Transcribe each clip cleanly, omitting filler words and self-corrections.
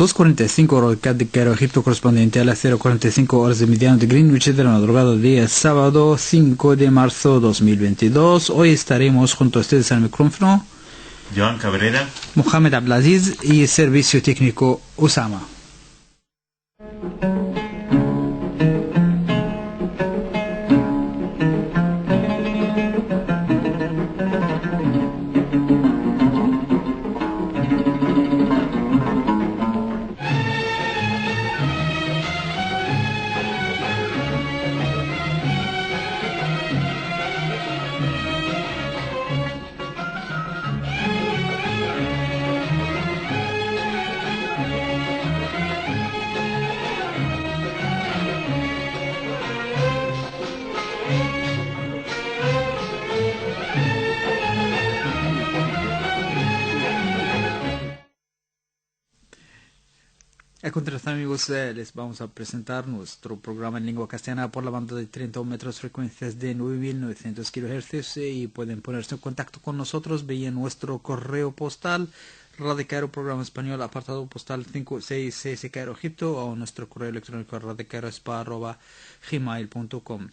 2:45 horas de Cairo, Egipto, correspondiente a las 0:45 horas de mediano de Greenwich de la madrugada del día sábado 5 de marzo 2022. Hoy estaremos junto a ustedes al micrófono Joan Cabrera, Mohamed Abdelaziz y servicio técnico Usama. A continuación, amigos, les vamos a presentar nuestro programa en lengua castellana por la banda de 30 metros, frecuencias de 9.900 kHz, y pueden ponerse en contacto con nosotros vía nuestro correo postal Radio Cairo, programa español, apartado postal 566 Cairo, Egipto, o nuestro correo electrónico radiocairoespa@gmail.com.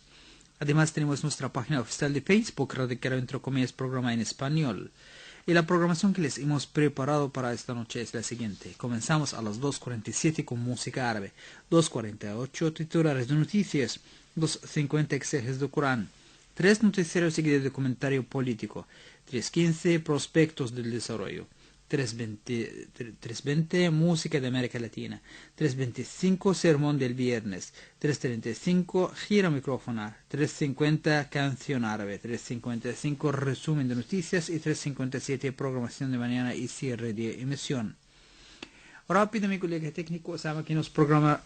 Además, tenemos nuestra página oficial de Facebook, Radio Cairo, entre comillas, programa en español. Y la programación que les hemos preparado para esta noche es la siguiente. Comenzamos a las 2:47 con música árabe, 2:48 titulares de noticias, 2:50 exegesis del Corán, 3 noticieros seguidos de comentario político, 3:15 prospectos del desarrollo, 3:20 música de América Latina, 3:25 sermón del viernes, 3:35 gira micrófono, 3:50 canción árabe, 3:55 resumen de noticias y 3:57 programación de mañana y cierre de emisión. Ahora pido a mi colega técnico Sama que nos programe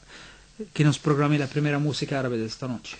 la primera música árabe de esta noche.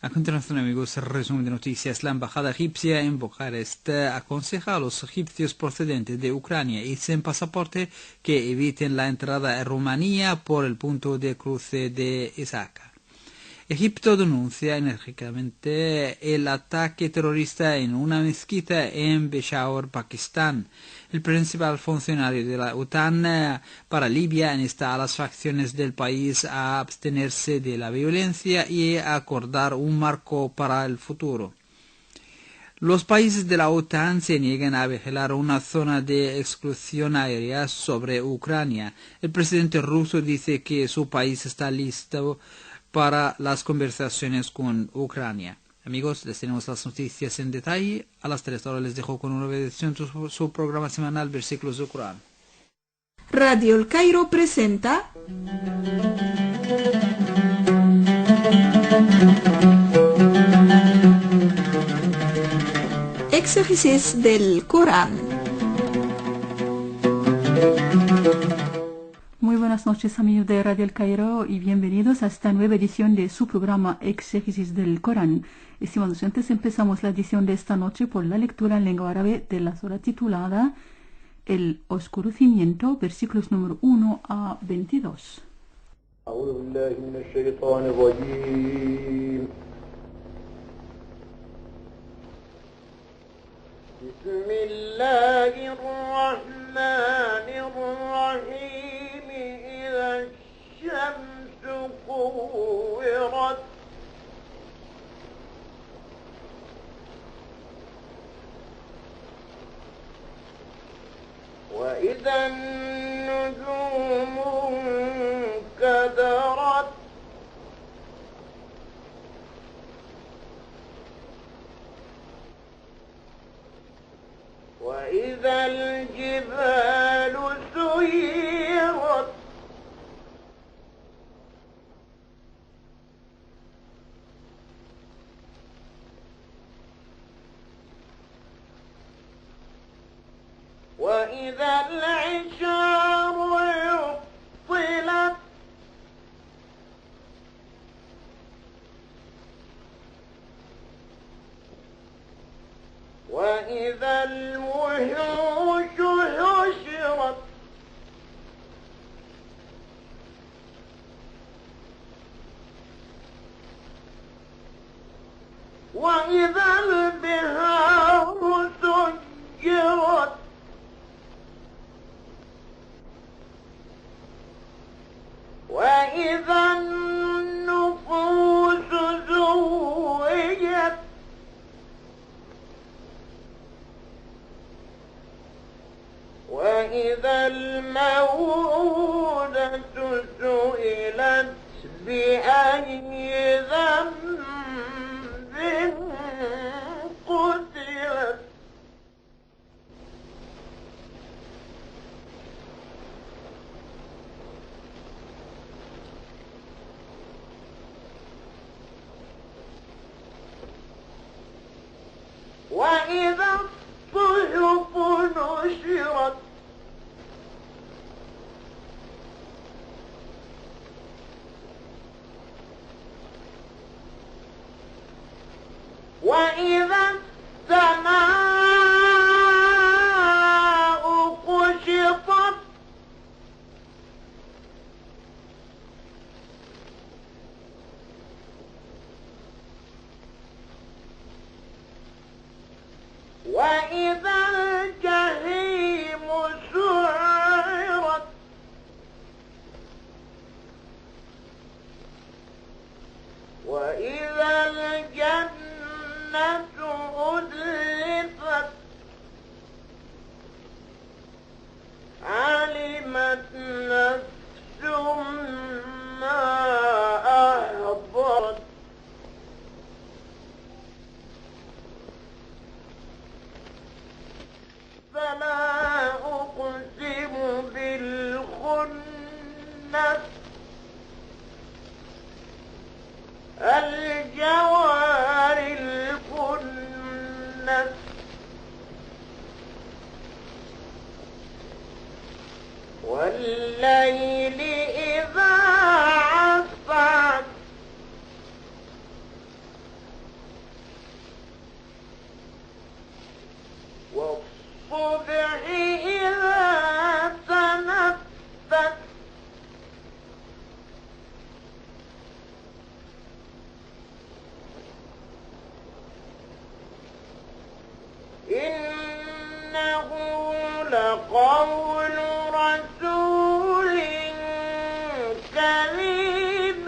A continuación, amigos, resumen de noticias. La embajada egipcia en Bucarest aconseja a los egipcios procedentes de Ucrania y sin pasaporte que eviten la entrada a Rumanía por el punto de cruce de Isaka. Egipto denuncia enérgicamente el ataque terrorista en una mezquita en Peshawar, Pakistán. El principal funcionario de la OTAN para Libia insta a las facciones del país a abstenerse de la violencia y a acordar un marco para el futuro. Los países de la OTAN se niegan a vigilar una zona de exclusión aérea sobre Ucrania. El presidente ruso dice que su país está listo para las conversaciones con Ucrania. Amigos, les tenemos las noticias en detalle. A las 3 horas les dejo con una nueva edición de su programa semanal Versículos del Corán. Radio El Cairo presenta exégesis del Corán. Muy buenas noches, amigos de Radio El Cairo, y bienvenidos a esta nueva edición de su programa Exégesis del Corán. Estimados oyentes, empezamos la edición de esta noche por la lectura en lengua árabe de la sura titulada El Oscurecimiento, versículos número 1 a 22. أعوذ بالله من الشيطان الرجيم بسم الله الرحمن الرحيم إذا الشمس كورت وإذا النجوم انكدرت وإذا الجبال سيرت وإذا العشار عطلت وإذا الوحوش حشرت وإذا البحار سجرت وإذا النفوس زوجت وإذا الموءودة سئلت بأي ذنب قتلت وإذا الصحف نشرت وإذا السماء كشطت وإذا الجحيم سعرت وإذا الجنة أزلفت علمت نفس ما أحضرت فلا أقسم بالخنس الجوار الكنس والليل إذا عسعس والصبح إذا تنفس إنه لقول رسول كريم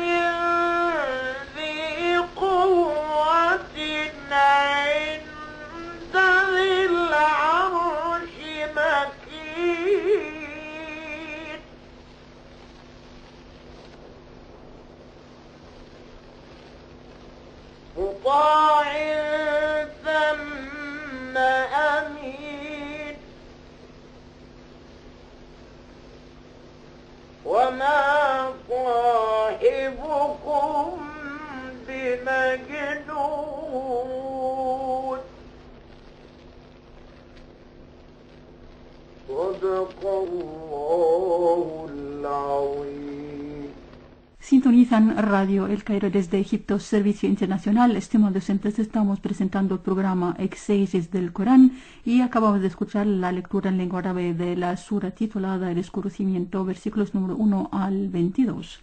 ذي قوة عند ذي العرش مكين مطاع ثم أمين صدق الله العظيم. Sintonizan Radio El Cairo desde Egipto, Servicio Internacional. Estimados docentes, estamos presentando el programa Exégesis del Corán y acabamos de escuchar la lectura en lengua árabe de la sura titulada El Oscurecimiento, versículos número 1 al 22.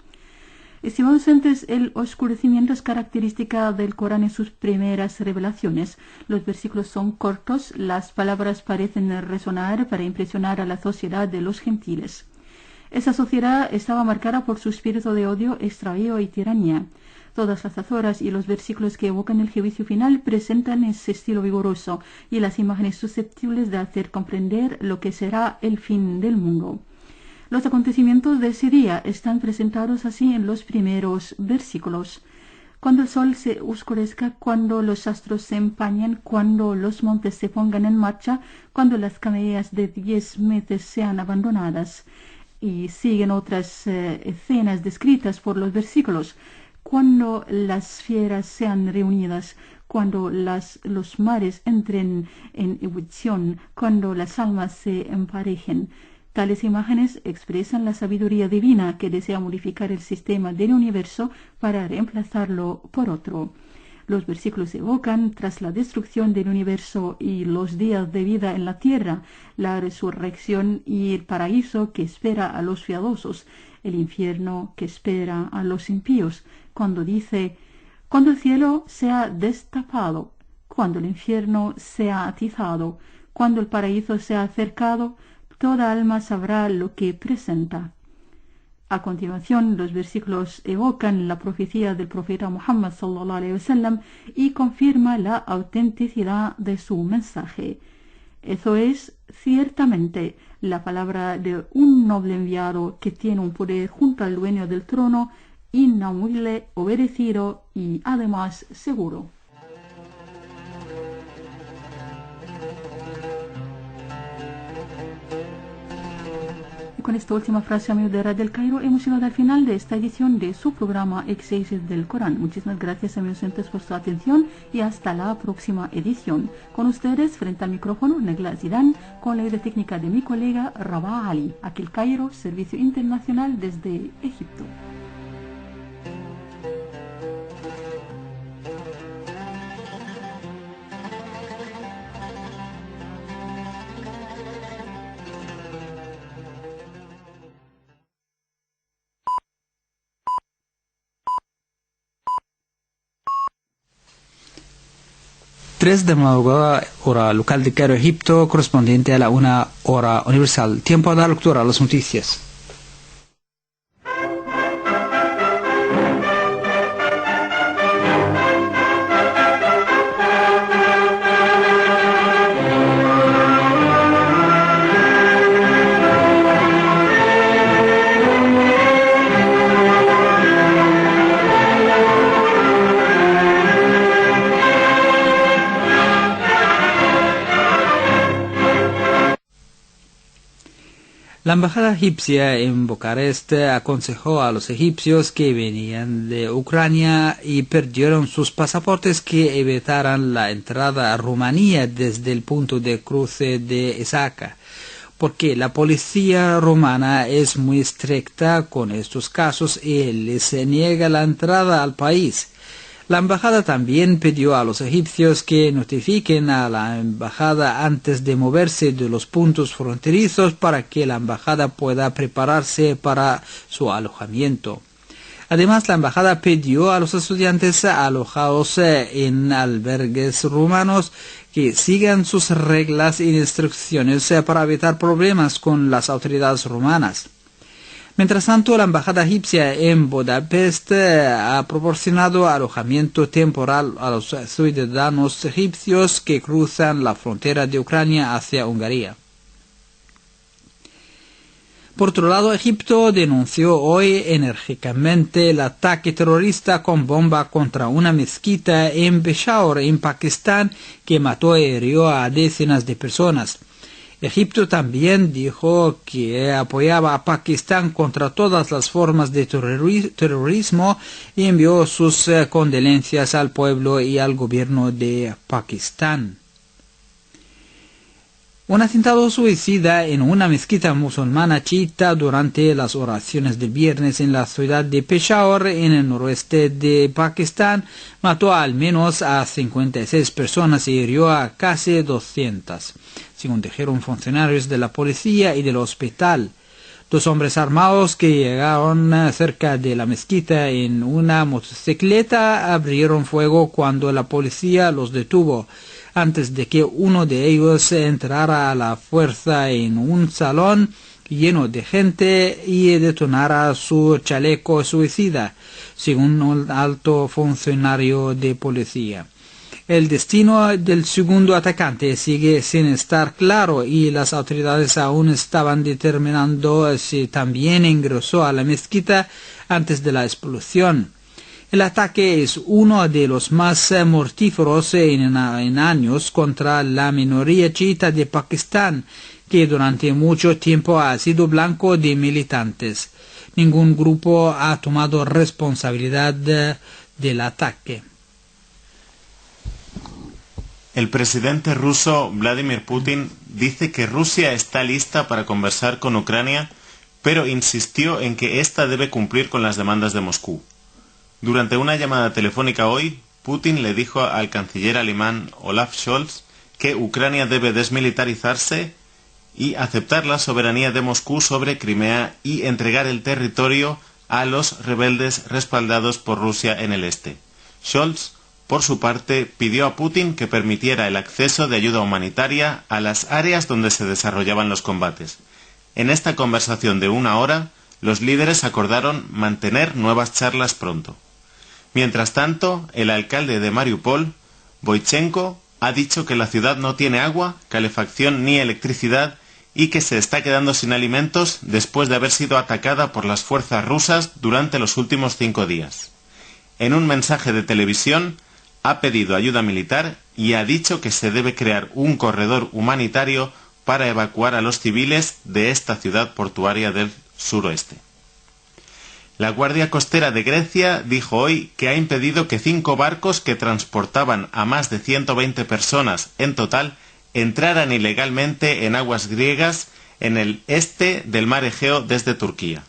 Estimados docentes, el oscurecimiento es característica del Corán en sus primeras revelaciones. Los versículos son cortos, las palabras parecen resonar para impresionar a la sociedad de los gentiles. Esa sociedad estaba marcada por su espíritu de odio, extravío y tiranía. Todas las azoras y los versículos que evocan el juicio final presentan ese estilo vigoroso y las imágenes susceptibles de hacer comprender lo que será el fin del mundo. Los acontecimientos de ese día están presentados así en los primeros versículos. Cuando el sol se oscurezca, cuando los astros se empañen, cuando los montes se pongan en marcha, cuando las camellas de 10 meses sean abandonadas. Y siguen otras escenas descritas por los versículos. Cuando las fieras sean reunidas, cuando los mares entren en ebullición, cuando las almas se emparejen. Tales imágenes expresan la sabiduría divina que desea modificar el sistema del universo para reemplazarlo por otro. Los versículos evocan, tras la destrucción del universo y los días de vida en la tierra, la resurrección y el paraíso que espera a los piadosos, el infierno que espera a los impíos, cuando dice: cuando el cielo sea destapado, cuando el infierno sea atizado, cuando el paraíso sea acercado, toda alma sabrá lo que presenta. A continuación, los versículos evocan la profecía del profeta Muhammad sallallahu alaihi wasallam y confirma la autenticidad de su mensaje. Eso es ciertamente la palabra de un noble enviado que tiene un poder junto al dueño del trono, inamovible, obedecido y además seguro. Con esta última frase, amigos de Radio El Cairo, hemos llegado al final de esta edición de su programa Exégesis del Corán. Muchísimas gracias, amigos oyentes, por su atención y hasta la próxima edición. Con ustedes, frente al micrófono, Negla Zidane, con la ayuda técnica de mi colega Rabah Ali, aquí El Cairo, Servicio Internacional desde Egipto. De madrugada, hora local de Cairo, Egipto, correspondiente a la 1 hora universal. Tiempo de dar lectura a las noticias. La embajada egipcia en Bucarest aconsejó a los egipcios que venían de Ucrania y perdieron sus pasaportes que evitaran la entrada a Rumanía desde el punto de cruce de Isaca, porque la policía rumana es muy estricta con estos casos y les niega la entrada al país. La embajada también pidió a los egipcios que notifiquen a la embajada antes de moverse de los puntos fronterizos para que la embajada pueda prepararse para su alojamiento. Además, la embajada pidió a los estudiantes alojados en albergues rumanos que sigan sus reglas e instrucciones para evitar problemas con las autoridades rumanas. Mientras tanto, la embajada egipcia en Budapest ha proporcionado alojamiento temporal a los ciudadanos egipcios que cruzan la frontera de Ucrania hacia Hungría. Por otro lado, Egipto denunció hoy enérgicamente el ataque terrorista con bomba contra una mezquita en Peshawar, en Pakistán, que mató y hirió a decenas de personas. Egipto también dijo que apoyaba a Pakistán contra todas las formas de terrorismo y envió sus condolencias al pueblo y al gobierno de Pakistán. Un atentado suicida en una mezquita musulmana chiita durante las oraciones del viernes en la ciudad de Peshawar, en el noroeste de Pakistán, mató al menos a 56 personas y hirió a casi 200, según dijeron funcionarios de la policía y del hospital. 2 hombres armados que llegaron cerca de la mezquita en una motocicleta abrieron fuego cuando la policía los detuvo, antes de que uno de ellos entrara a la fuerza en un salón lleno de gente y detonara su chaleco suicida, según un alto funcionario de policía. El destino del segundo atacante sigue sin estar claro y las autoridades aún estaban determinando si también ingresó a la mezquita antes de la explosión. El ataque es uno de los más mortíferos en años contra la minoría chiita de Pakistán, que durante mucho tiempo ha sido blanco de militantes. Ningún grupo ha tomado responsabilidad del ataque. El presidente ruso Vladimir Putin dice que Rusia está lista para conversar con Ucrania, pero insistió en que ésta debe cumplir con las demandas de Moscú. Durante una llamada telefónica hoy, Putin le dijo al canciller alemán Olaf Scholz que Ucrania debe desmilitarizarse y aceptar la soberanía de Moscú sobre Crimea y entregar el territorio a los rebeldes respaldados por Rusia en el este. Scholz, por su parte, pidió a Putin que permitiera el acceso de ayuda humanitaria a las áreas donde se desarrollaban los combates. En esta conversación de 1 hora, los líderes acordaron mantener nuevas charlas pronto. Mientras tanto, el alcalde de Mariupol, Boychenko, ha dicho que la ciudad no tiene agua, calefacción ni electricidad y que se está quedando sin alimentos después de haber sido atacada por las fuerzas rusas durante los últimos 5 días. En un mensaje de televisión, ha pedido ayuda militar y ha dicho que se debe crear un corredor humanitario para evacuar a los civiles de esta ciudad portuaria del suroeste. La Guardia Costera de Grecia dijo hoy que ha impedido que 5 barcos que transportaban a más de 120 personas en total entraran ilegalmente en aguas griegas en el este del mar Egeo desde Turquía.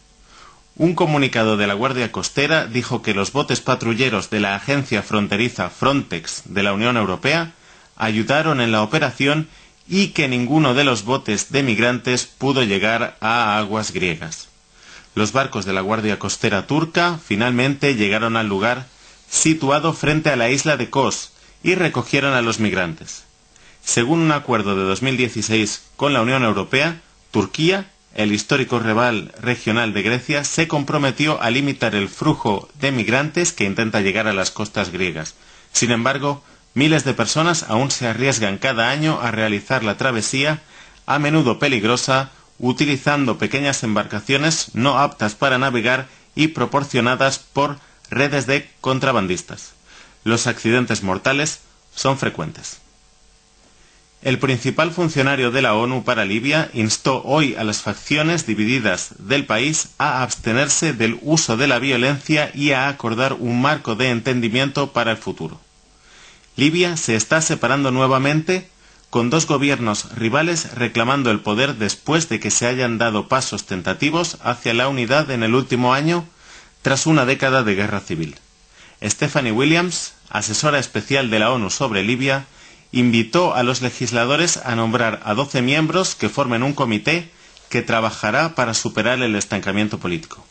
Un comunicado de la Guardia Costera dijo que los botes patrulleros de la agencia fronteriza Frontex de la Unión Europea ayudaron en la operación y que ninguno de los botes de migrantes pudo llegar a aguas griegas. Los barcos de la Guardia Costera turca finalmente llegaron al lugar situado frente a la isla de Kos y recogieron a los migrantes. Según un acuerdo de 2016 con la Unión Europea, Turquía, el histórico rival regional de Grecia, se comprometió a limitar el flujo de migrantes que intenta llegar a las costas griegas. Sin embargo, miles de personas aún se arriesgan cada año a realizar la travesía, a menudo peligrosa, utilizando pequeñas embarcaciones no aptas para navegar y proporcionadas por redes de contrabandistas. Los accidentes mortales son frecuentes. El principal funcionario de la ONU para Libia instó hoy a las facciones divididas del país a abstenerse del uso de la violencia y a acordar un marco de entendimiento para el futuro. Libia se está separando nuevamente, con 2 gobiernos rivales reclamando el poder después de que se hayan dado pasos tentativos hacia la unidad en el último año, tras una década de guerra civil. Stephanie Williams, asesora especial de la ONU sobre Libia, invitó a los legisladores a nombrar a 12 miembros que formen un comité que trabajará para superar el estancamiento político.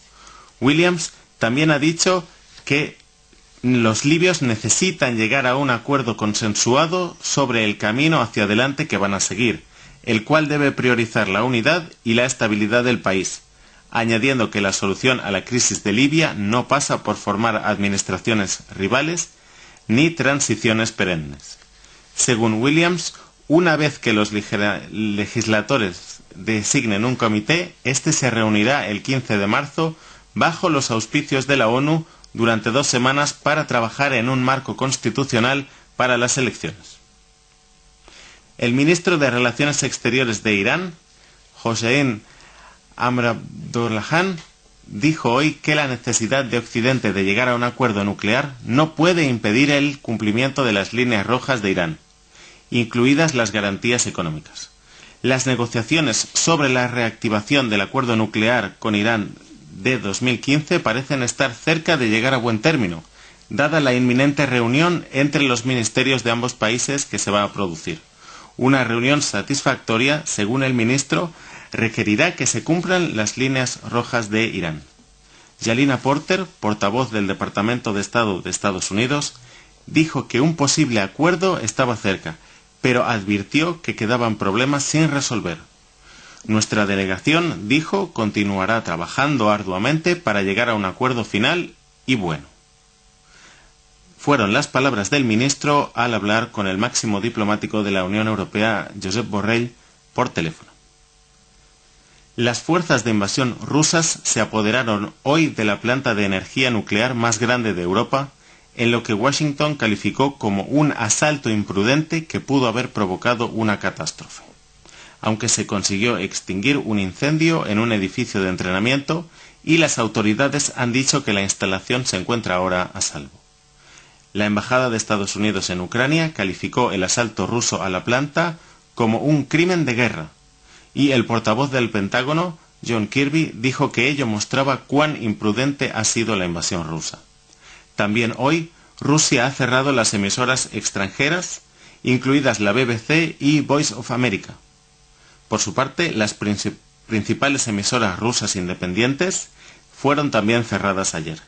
Williams también ha dicho que los libios necesitan llegar a un acuerdo consensuado sobre el camino hacia adelante que van a seguir, el cual debe priorizar la unidad y la estabilidad del país, añadiendo que la solución a la crisis de Libia no pasa por formar administraciones rivales ni transiciones perennes. Según Williams, una vez que los legisladores designen un comité, este se reunirá el 15 de marzo bajo los auspicios de la ONU durante 2 semanas para trabajar en un marco constitucional para las elecciones. El ministro de Relaciones Exteriores de Irán, Hossein Amir-Abdollahian, dijo hoy que la necesidad de Occidente de llegar a un acuerdo nuclear no puede impedir el cumplimiento de las líneas rojas de Irán, incluidas las garantías económicas. Las negociaciones sobre la reactivación del acuerdo nuclear con Irán de 2015 parecen estar cerca de llegar a buen término, dada la inminente reunión entre los ministerios de ambos países que se va a producir. Una reunión satisfactoria, según el ministro, requerirá que se cumplan las líneas rojas de Irán. Jalina Porter, portavoz del Departamento de Estado de Estados Unidos, dijo que un posible acuerdo estaba cerca, pero advirtió que quedaban problemas sin resolver. Nuestra delegación, dijo, continuará trabajando arduamente para llegar a un acuerdo final y bueno. Fueron las palabras del ministro al hablar con el máximo diplomático de la Unión Europea, Josep Borrell, por teléfono. Las fuerzas de invasión rusas se apoderaron hoy de la planta de energía nuclear más grande de Europa, en lo que Washington calificó como un asalto imprudente que pudo haber provocado una catástrofe. Aunque se consiguió extinguir un incendio en un edificio de entrenamiento y las autoridades han dicho que la instalación se encuentra ahora a salvo. La Embajada de Estados Unidos en Ucrania calificó el asalto ruso a la planta como un crimen de guerra, y el portavoz del Pentágono, John Kirby, dijo que ello mostraba cuán imprudente ha sido la invasión rusa. También hoy, Rusia ha cerrado las emisoras extranjeras, incluidas la BBC y Voice of America. Por su parte, las principales emisoras rusas independientes fueron también cerradas ayer.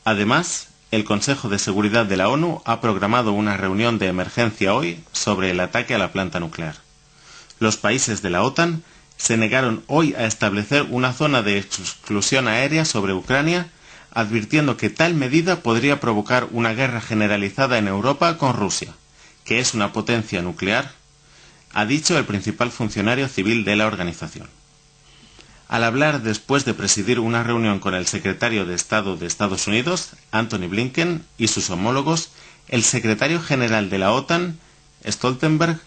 Además, el Consejo de Seguridad de la ONU ha programado una reunión de emergencia hoy sobre el ataque a la planta nuclear. Los países de la OTAN se negaron hoy a establecer una zona de exclusión aérea sobre Ucrania, advirtiendo que tal medida podría provocar una guerra generalizada en Europa con Rusia, que es una potencia nuclear, ha dicho el principal funcionario civil de la organización. Al hablar después de presidir una reunión con el secretario de Estado de Estados Unidos, Antony Blinken, y sus homólogos, el secretario general de la OTAN, Stoltenberg,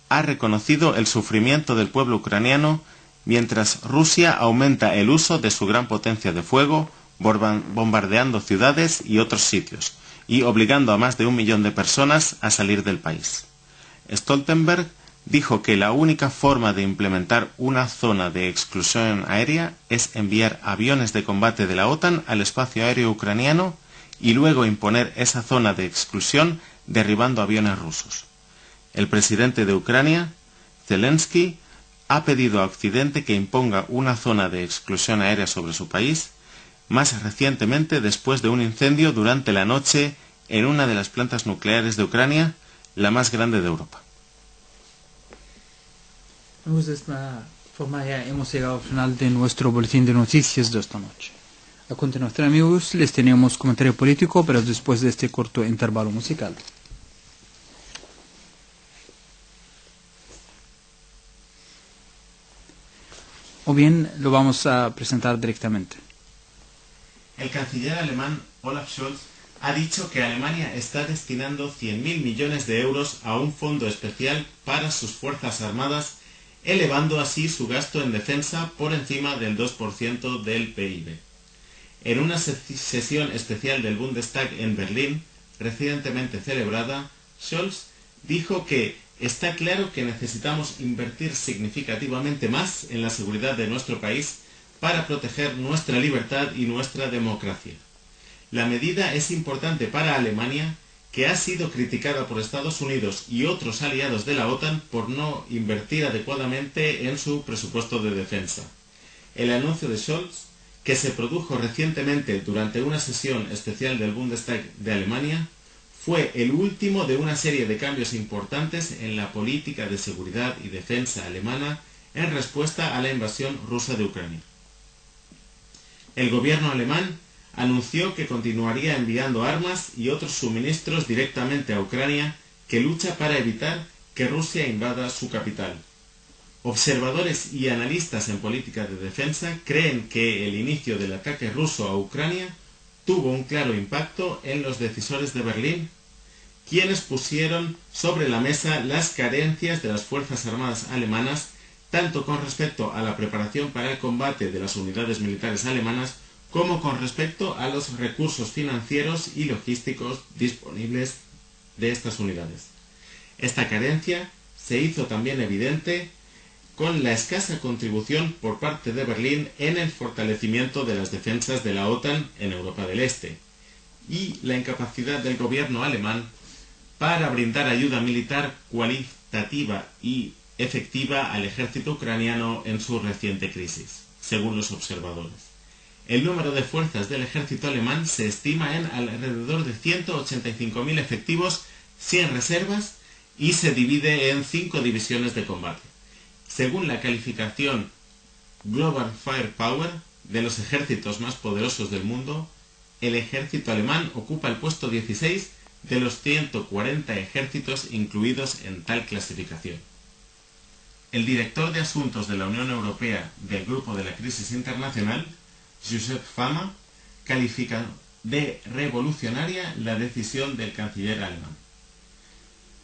ha reconocido el sufrimiento del pueblo ucraniano mientras Rusia aumenta el uso de su gran potencia de fuego, bombardeando ciudades y otros sitios, y obligando a más de 1 millón de personas a salir del país. Stoltenberg dijo que la única forma de implementar una zona de exclusión aérea es enviar aviones de combate de la OTAN al espacio aéreo ucraniano y luego imponer esa zona de exclusión derribando aviones rusos. El presidente de Ucrania, Zelensky, ha pedido a Occidente que imponga una zona de exclusión aérea sobre su país, más recientemente después de un incendio durante la noche en una de las plantas nucleares de Ucrania, la más grande de Europa. De esta forma ya hemos llegado al final de nuestro boletín de noticias de esta noche. A continuación, amigos, les tenemos comentario político, pero después de este corto intervalo musical. O bien lo vamos a presentar directamente. El canciller alemán Olaf Scholz ha dicho que Alemania está destinando 100.000 millones de euros a un fondo especial para sus fuerzas armadas, elevando así su gasto en defensa por encima del 2% del PIB. En una sesión especial del Bundestag en Berlín, recientemente celebrada, Scholz dijo que está claro que necesitamos invertir significativamente más en la seguridad de nuestro país para proteger nuestra libertad y nuestra democracia. La medida es importante para Alemania, que ha sido criticada por Estados Unidos y otros aliados de la OTAN por no invertir adecuadamente en su presupuesto de defensa. El anuncio de Scholz, que se produjo recientemente durante una sesión especial del Bundestag de Alemania, fue el último de una serie de cambios importantes en la política de seguridad y defensa alemana en respuesta a la invasión rusa de Ucrania. El gobierno alemán anunció que continuaría enviando armas y otros suministros directamente a Ucrania, que lucha para evitar que Rusia invada su capital. Observadores y analistas en política de defensa creen que el inicio del ataque ruso a Ucrania tuvo un claro impacto en los decisores de Berlín, quienes pusieron sobre la mesa las carencias de las Fuerzas Armadas alemanas, tanto con respecto a la preparación para el combate de las unidades militares alemanas, como con respecto a los recursos financieros y logísticos disponibles de estas unidades. Esta carencia se hizo también evidente con la escasa contribución por parte de Berlín en el fortalecimiento de las defensas de la OTAN en Europa del Este, y la incapacidad del gobierno alemán para brindar ayuda militar cualitativa y efectiva al ejército ucraniano en su reciente crisis, según los observadores. El número de fuerzas del ejército alemán se estima en alrededor de 185.000 efectivos, 100 reservas, y se divide en 5 divisiones de combate. Según la calificación Global Firepower de los ejércitos más poderosos del mundo, el ejército alemán ocupa el puesto 16 de los 140 ejércitos incluidos en tal clasificación. El director de Asuntos de la Unión Europea del Grupo de la Crisis Internacional, Josep Fama, califica de revolucionaria la decisión del canciller alemán.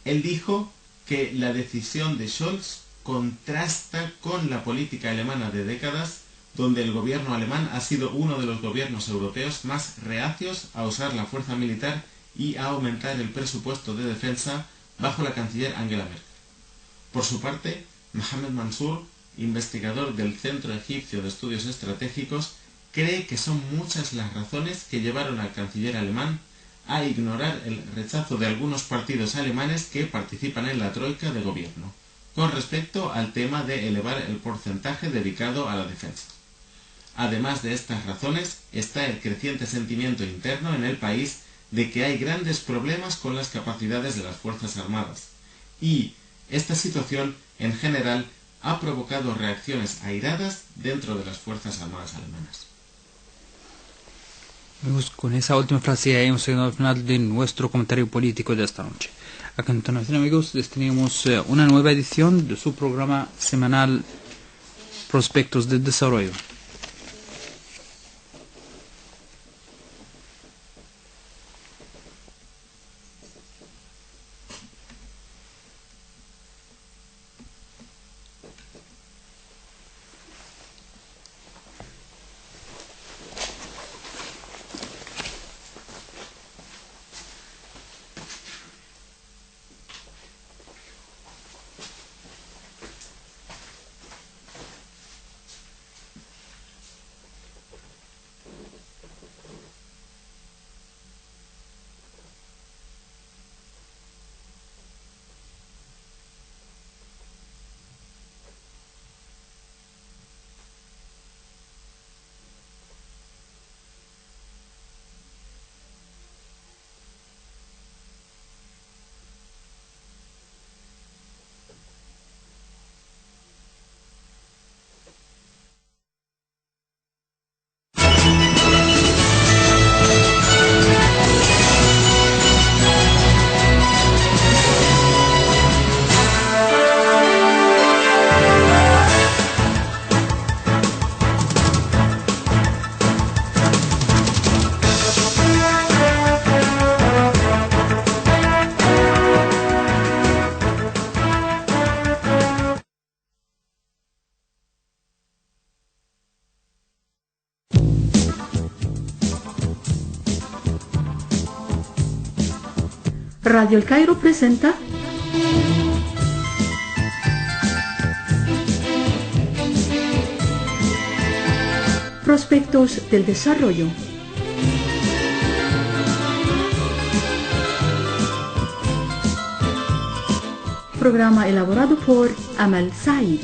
Él dijo que la decisión de Scholz contrasta con la política alemana de décadas, donde el gobierno alemán ha sido uno de los gobiernos europeos más reacios a usar la fuerza militar y a aumentar el presupuesto de defensa bajo la canciller Angela Merkel. Por su parte, Mohamed Mansour, investigador del Centro Egipcio de Estudios Estratégicos, cree que son muchas las razones que llevaron al canciller alemán a ignorar el rechazo de algunos partidos alemanes que participan en la troika de gobierno, con respecto al tema de elevar el porcentaje dedicado a la defensa. Además de estas razones, está el creciente sentimiento interno en el país de que hay grandes problemas con las capacidades de las Fuerzas Armadas, y esta situación, en general, ha provocado reacciones airadas dentro de las Fuerzas Armadas alemanas. Amigos, con esa última frase hemos llegado al final de nuestro comentario político de esta noche. A continuación, amigos, les tenemos una nueva edición de su programa semanal Prospectos de Desarrollo. Radio El Cairo presenta Prospectos del Desarrollo. Programa elaborado por Amal Said.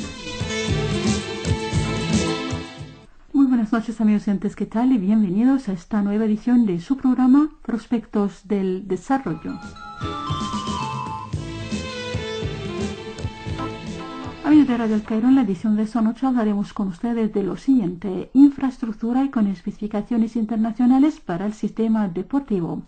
Muy buenas noches, amigos oyentes, ¿qué tal? Y bienvenidos a esta nueva edición de su programa Prospectos del Desarrollo. Amigos de Radio El Cairo, en la edición de esta noche hablaremos con ustedes de lo siguiente: infraestructura y con especificaciones internacionales para el sistema deportivo.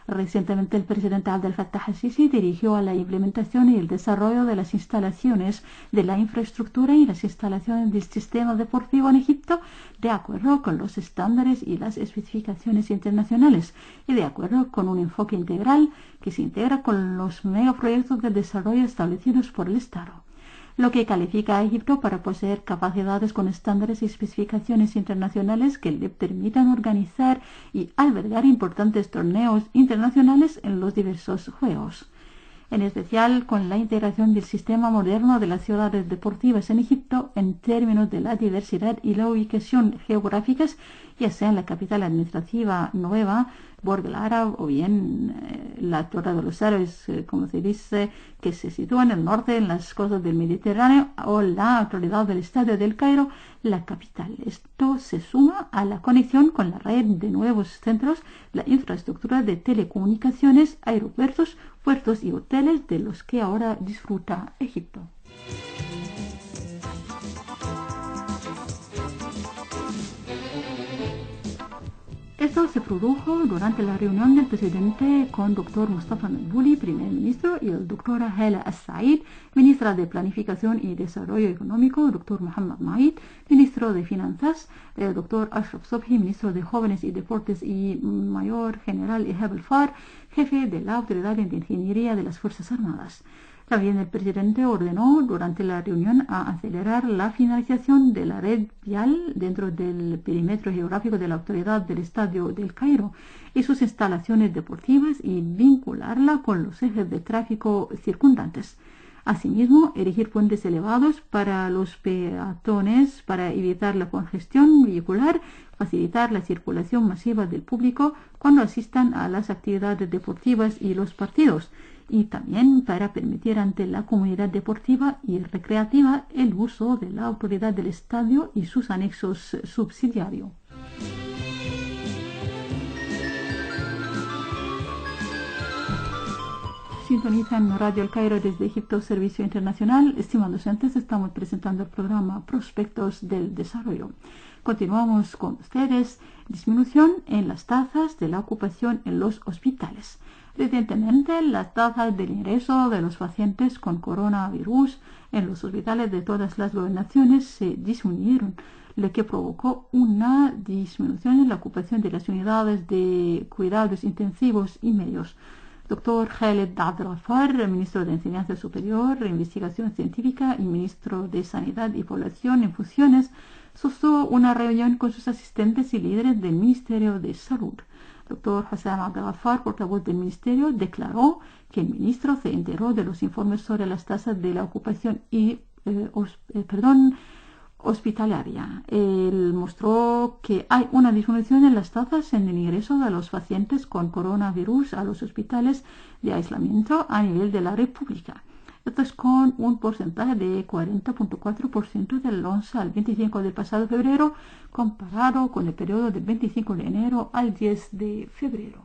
Recientemente el presidente Abdel Fattah al-Sisi dirigió a la implementación y el desarrollo de las instalaciones de la infraestructura y las instalaciones del sistema deportivo en Egipto de acuerdo con los estándares y las especificaciones internacionales y de acuerdo con un enfoque integral que se integra con los megaproyectos de desarrollo establecidos por el Estado, lo que califica a Egipto para poseer capacidades con estándares y especificaciones internacionales que le permitan organizar y albergar importantes torneos internacionales en los diversos juegos. en especial con la integración del sistema moderno de las ciudades deportivas en Egipto en términos de la diversidad y la ubicación geográficas, ya sea en la capital administrativa nueva, Burj Al Arab, o bien la Torre de los Árabes, como se dice, que se sitúa en el norte, en las costas del Mediterráneo, o la actualidad del Estadio del Cairo, la capital. Esto se suma a la conexión con la red de nuevos centros, la infraestructura de telecomunicaciones, aeropuertos, puertos y hoteles de los que ahora disfruta Egipto. Esto se produjo durante la reunión del presidente con Dr. Mustafa Madbouli, primer ministro, y el Dr. Hala Al-Said, ministra de Planificación y Desarrollo Económico, Dr. Mohammad Maid, ministro de Finanzas, el Dr. Ashraf Sobhi, ministro de Jóvenes y Deportes, y Mayor General Ihab Al-Far, jefe de la Autoridad de Ingeniería de las Fuerzas Armadas. También el presidente ordenó durante la reunión a acelerar la finalización de la red vial dentro del perímetro geográfico de la Autoridad del Estadio del Cairo y sus instalaciones deportivas y vincularla con los ejes de tráfico circundantes. Asimismo, erigir puentes elevados para los peatones para evitar la congestión vehicular, facilitar la circulación masiva del público cuando asistan a las actividades deportivas y los partidos, y también para permitir ante la comunidad deportiva y recreativa el uso de la autoridad del estadio y sus anexos subsidiarios. Sintonizan Radio El Cairo desde Egipto, Servicio Internacional. Estimados oyentes, estamos presentando el programa Prospectos del Desarrollo. Continuamos con ustedes. Disminución en las tasas de la ocupación en los hospitales. Recientemente, las tasas del ingreso de los pacientes con coronavirus en los hospitales de todas las gobernaciones se disminuyeron, lo que provocó una disminución en la ocupación de las unidades de cuidados intensivos y medios. Dr. Khaled Abdelghafar, ministro de Enseñanza Superior, Investigación Científica y ministro de Sanidad y Población en funciones, sostuvo una reunión con sus asistentes y líderes del Ministerio de Salud. Dr. Hassan Abdelghafar, portavoz del Ministerio, declaró que el ministro se enteró de los informes sobre las tasas de la ocupación hospitalaria. Él mostró que hay una disminución en las tasas en el ingreso de los pacientes con coronavirus a los hospitales de aislamiento a nivel de la República. Esto es con un porcentaje de 40.4% del 11 al 25 del pasado febrero, comparado con el periodo del 25 de enero al 10 de febrero.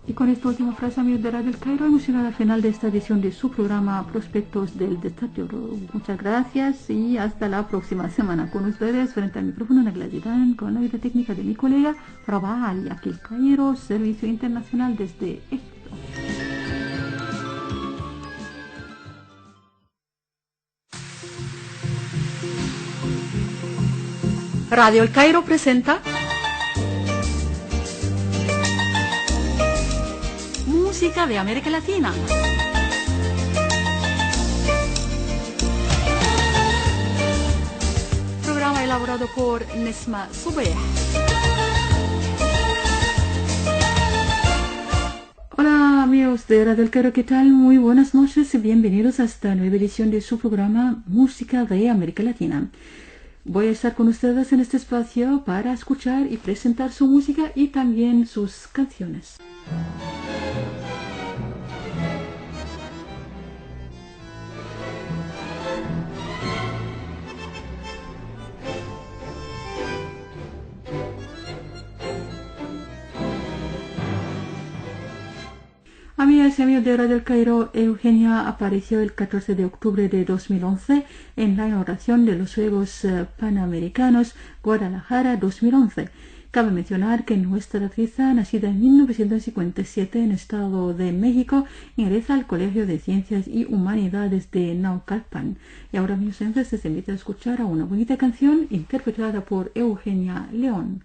Y con esta última frase, amigos de Radio El Cairo, hemos llegado al final de esta edición de su programa Prospectos del Desarrollo. Muchas gracias y hasta la próxima semana. Con ustedes, frente al micrófono, Nagla Zidane, con la ayuda técnica de mi colega Rabah Ali, aquí El Cairo, Servicio Internacional desde Egipto. Radio El Cairo presenta música de América Latina. Programa elaborado por Nesma Subeh. Hola amigos de Radio El Cairo, ¿qué tal? Muy buenas noches y bienvenidos a esta nueva edición de su programa Música de América Latina. Voy a estar con ustedes en este espacio para escuchar y presentar su música y también sus canciones. Amigas y amigos de Radio El Cairo, Eugenia apareció el 14 de octubre de 2011 en la inauguración de los Juegos Panamericanos Guadalajara 2011. Cabe mencionar que nuestra artista, nacida en 1957 en Estado de México, ingresa al Colegio de Ciencias y Humanidades de Naucalpan. Y ahora, mis oyentes, les invito a escuchar a una bonita canción interpretada por Eugenia León.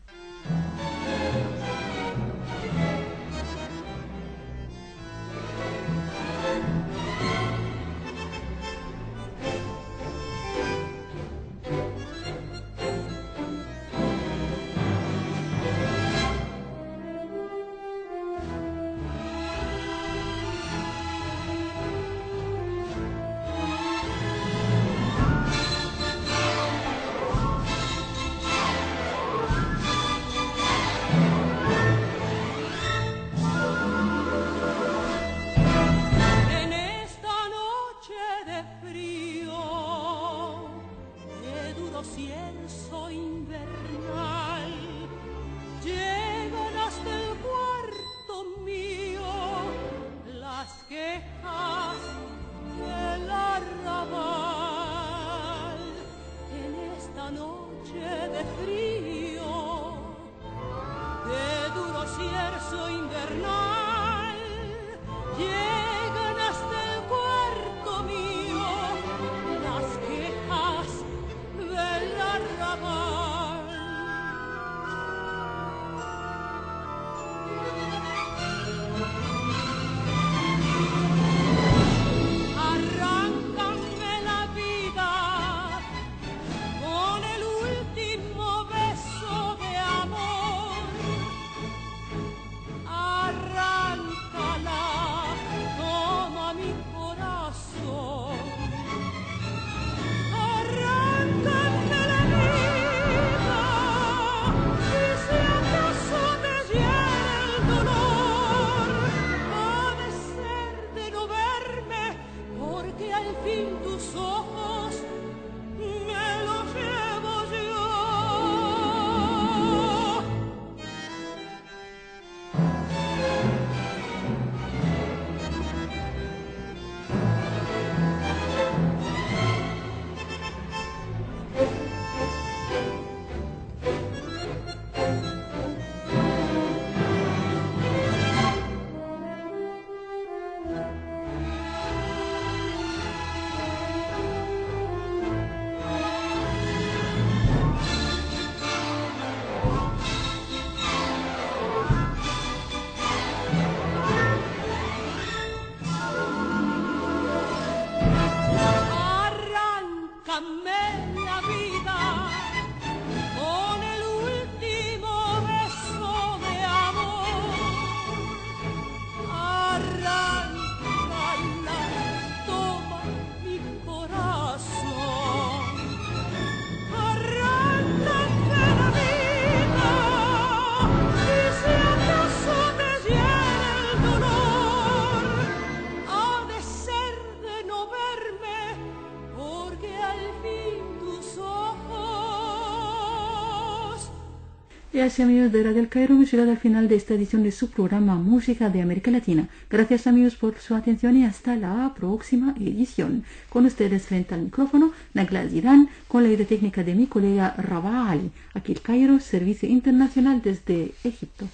Y así, amigos de Radio El Cairo, hemos llegado al final de esta edición de su programa Música de América Latina. Gracias, amigos, por su atención y hasta la próxima edición. Con ustedes frente al micrófono, Nagla Zidane, con la ayuda técnica de mi colega Rabah Ali. Aquí El Cairo, Servicio Internacional desde Egipto.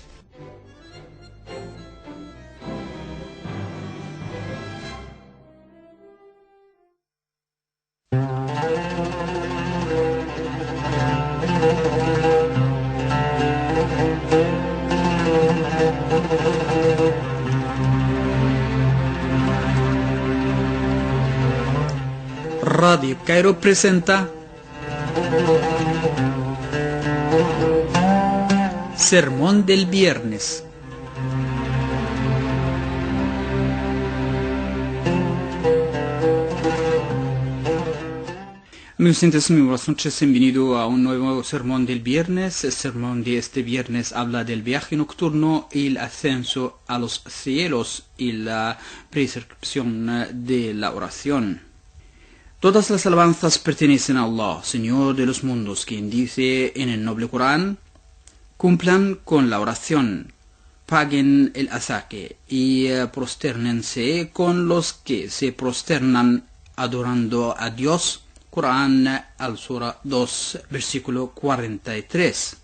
Radio Cairo presenta Sermón del Viernes. Amigos oyentes, muy buenas noches, bienvenido a un nuevo sermón del viernes. El sermón de este viernes habla del viaje nocturno, el ascenso a los cielos y la prescripción de la oración. Todas las alabanzas pertenecen a Allah, Señor de los mundos, quien dice en el noble Corán: cumplan con la oración, paguen el asaque y prosternense con los que se prosternan adorando a Dios. Corán al-Sura 2, versículo 43.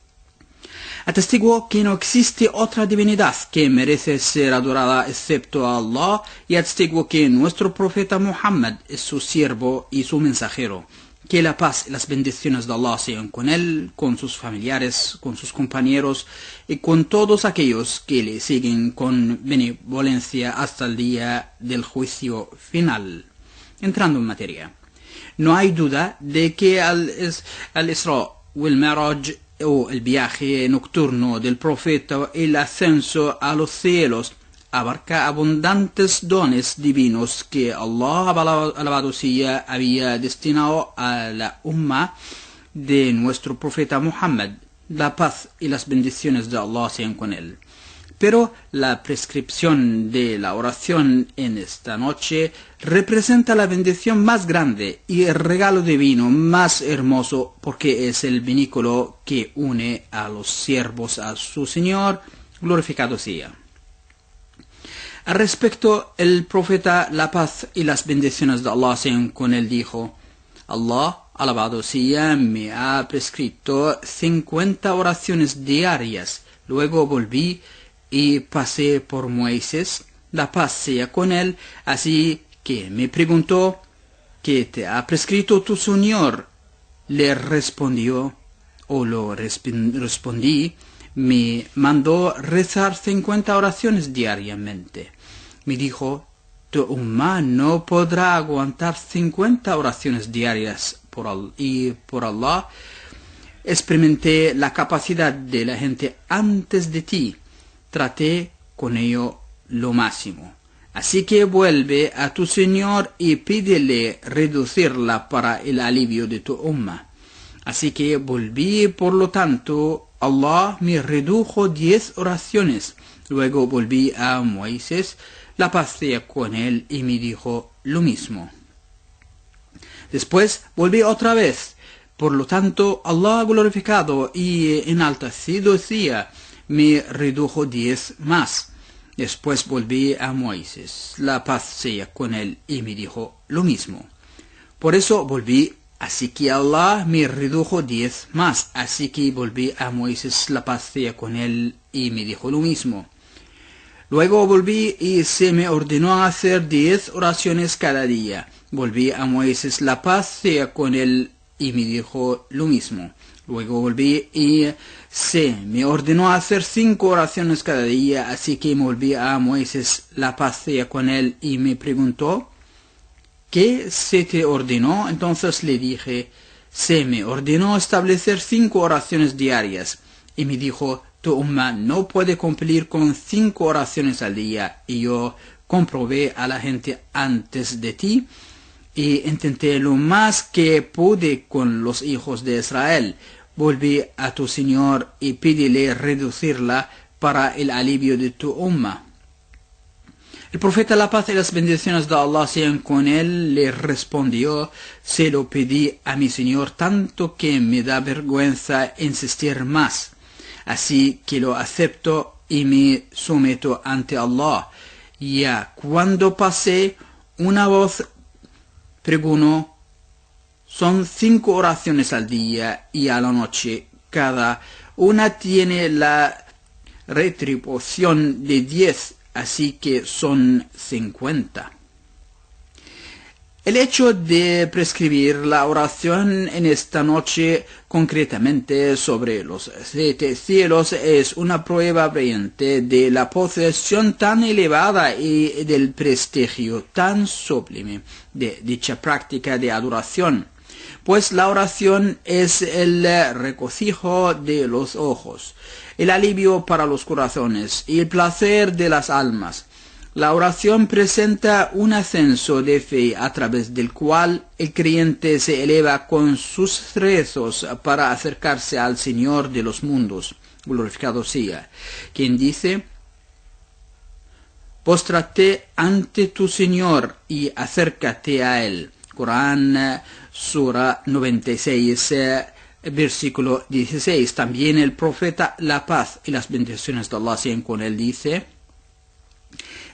Atestiguo que no existe otra divinidad que merece ser adorada excepto a Allah, y atestiguo que nuestro profeta Muhammad es su siervo y su mensajero. Que la paz y las bendiciones de Allah sean con él, con sus familiares, con sus compañeros y con todos aquellos que le siguen con benevolencia hasta el día del juicio final. Entrando en materia. No hay duda de que al-Isra o el Mi'raj, o el viaje nocturno del profeta, el ascenso a los cielos, abarca abundantes dones divinos que Allah, alabado sea, había destinado a la umma de nuestro profeta Muhammad. La paz y las bendiciones de Allah sean con él. Pero la prescripción de la oración en esta noche representa la bendición más grande y el regalo divino más hermoso, porque es el vínculo que une a los siervos a su Señor, glorificado sea. Al respecto, el profeta, la paz y las bendiciones de Allah sean con él, dijo: Allah, alabado sea, me ha prescrito 50 oraciones diarias. Luego volví y pasé por Moisés, la paz sea con él, así que me preguntó: ¿qué te ha prescrito tu Señor? Le respondió, respondí, me mandó rezar 50 oraciones diariamente. Me dijo: tu umma no podrá aguantar 50 oraciones diarias por Allah. Experimenté la capacidad de la gente antes de ti. Traté con ello lo máximo. Así que vuelve a tu Señor y pídele reducirla para el alivio de tu umma. Así que volví, por lo tanto, Allah me redujo 10 oraciones. Luego volví a Moisés, la paz sea con él, y me dijo lo mismo. Después volví otra vez. Por lo tanto, Allah glorificado y enaltecido sea, me redujo 10 más. Después volví a Moisés, la paz sea con él, y me dijo lo mismo. Por eso volví, así que Allah me redujo 10 más. Así que volví a Moisés, la paz sea con él, y me dijo lo mismo. Luego volví y se me ordenó hacer 10 oraciones cada día. Volví a Moisés, la paz sea con él, y me dijo lo mismo. Luego volví y se me ordenó hacer 5 oraciones cada día, así que volví a Moisés, la paz sea con él, y me preguntó: ¿qué se te ordenó? Entonces le dije: se me ordenó establecer 5 oraciones diarias. Y me dijo: tu umma no puede cumplir con 5 oraciones al día, y yo comprobé a la gente antes de ti, y intenté lo más que pude con los hijos de Israel. Volví a tu Señor y pídele reducirla para el alivio de tu umma. El profeta, la paz y las bendiciones de Allah sean con él, le respondió: se lo pedí a mi Señor tanto que me da vergüenza insistir más. así que lo acepto y me someto ante Allah. Ya cuando pasé, una voz pregonó: son 5 oraciones al día y a la noche. Cada una tiene la retribución de 10, así que son 50. El hecho de prescribir la oración en esta noche, concretamente sobre los 7 cielos, es una prueba brillante de la posesión tan elevada y del prestigio tan sublime de dicha práctica de adoración, pues la oración es el regocijo de los ojos, el alivio para los corazones y el placer de las almas. La oración presenta un ascenso de fe a través del cual el creyente se eleva con sus rezos para acercarse al Señor de los mundos, glorificado sea, quien dice: póstrate ante tu Señor y acércate a Él. Corán, Sura 96, versículo 16. También el profeta, la paz y las bendiciones de Allah sean con él, dice: